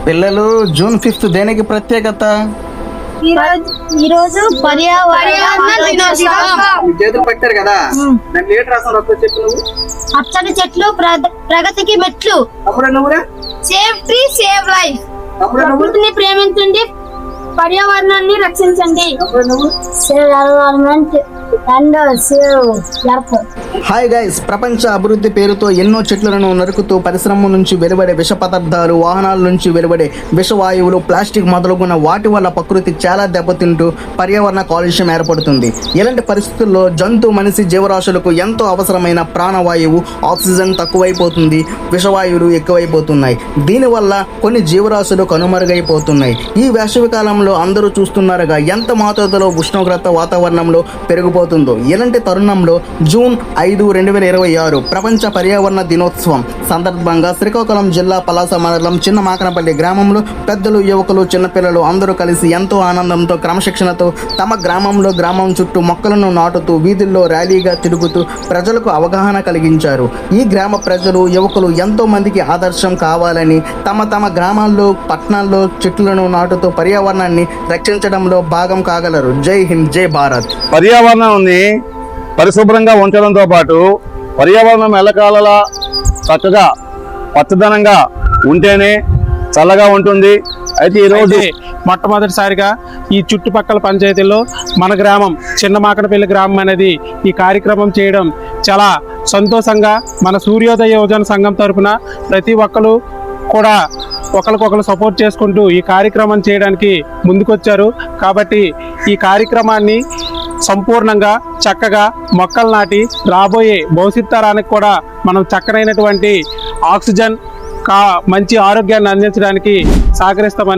పిల్లలు జూన్ 5 దేనికి ప్రత్యేకత? ఈరోజు పర్యావరణ దినోత్సవం. చేతులు పట్టారు కదా, దాన్ని లేట్ రాసారు. చెప్పు నువ్వు. పచ్చని చెట్లు ప్రగతికి మెట్లు. అప్పుడు నువ్వురా. Save tree save life. ప్రకృతిని ప్రేమించండి, పర్యావరణాన్ని రక్షించండి. నువ్వు. Save environment and save earth. Hi guys, ప్రపంచ అభివృద్ధి పేరుతో ఎన్నో చెట్లను నరుకుతూ పరిశ్రమ నుంచి వెలువడే విష పదార్థాలు, వాహనాల నుంచి వెలువడే విషవాయువులు, ప్లాస్టిక్ మొదలుగున్న వాటి వల్ల ప్రకృతి చాలా దెబ్బతింటూ పర్యావరణ కాలుష్యం ఏర్పడుతుంది. ఇలాంటి పరిస్థితుల్లో జంతు, మనిషి జీవరాశులకు ఎంతో అవసరమైన ప్రాణవాయువు ఆక్సిజన్ తక్కువైపోతుంది, విషవాయువులు ఎక్కువైపోతున్నాయి. దీనివల్ల కొన్ని జీవరాశులు కనుమరుగైపోతున్నాయి. ఈ వేసవి కాలంలో అందరూ చూస్తున్నారుగా ఎంత మోతాదులో ఉష్ణోగ్రత వాతావరణంలో పెరిగిపోతుందో. ఇలాంటి తరుణంలో జూన్ 5, 2026 ప్రపంచ పర్యావరణ దినోత్సవం సందర్భంగా శ్రీకాకుళం జిల్లా పలాస మండలం చిన్న మాకనపల్లి గ్రామంలో పెద్దలు, యువకులు, చిన్నపిల్లలు అందరూ కలిసి ఎంతో ఆనందంతో, క్రమశిక్షణతో తమ గ్రామం చుట్టూ మొక్కలను నాటుతూ వీధుల్లో ర్యాలీగా తిరుగుతూ ప్రజలకు అవగాహన కలిగించారు. ఈ గ్రామ ప్రజలు, యువకులు ఎంతో మందికి ఆదర్శం కావాలని తమ గ్రామాల్లో, పట్టణాల్లో చెట్లను నాటుతూ పర్యావరణాన్ని రక్షించడంలో భాగం కాగలరు. జై హింద్, జై భారత్. పర్యావరణాన్ని పరిశుభ్రంగా ఉంచడంతో పాటు పర్యావరణం ఎల్లకాలలా చక్కగా పచ్చదనంగా ఉంటేనే చల్లగా ఉంటుంది. అయితే ఈరోజు మొట్టమొదటిసారిగా ఈ చుట్టుపక్కల పంచాయతీల్లో మన గ్రామం చిన్న మాకనపల్లి గ్రామం అనేది ఈ కార్యక్రమం చేయడం చాలా సంతోషంగా, మన సూర్యోదయ యువజన సంఘం తరఫున ప్రతి ఒక్కరు కూడా ఒకరికొకరు సపోర్ట్ చేసుకుంటూ ఈ కార్యక్రమం చేయడానికి ముందుకొచ్చారు. కాబట్టి ఈ కార్యక్రమాన్ని సంపూర్ణంగా చక్కగా మొక్కలు నాటి రాబోయే భవిష్యత్ తరానికి కూడా మనం చక్కనైనటువంటి ఆక్సిజన్, మంచి ఆరోగ్యాన్ని అందించడానికి సహకరిస్తామని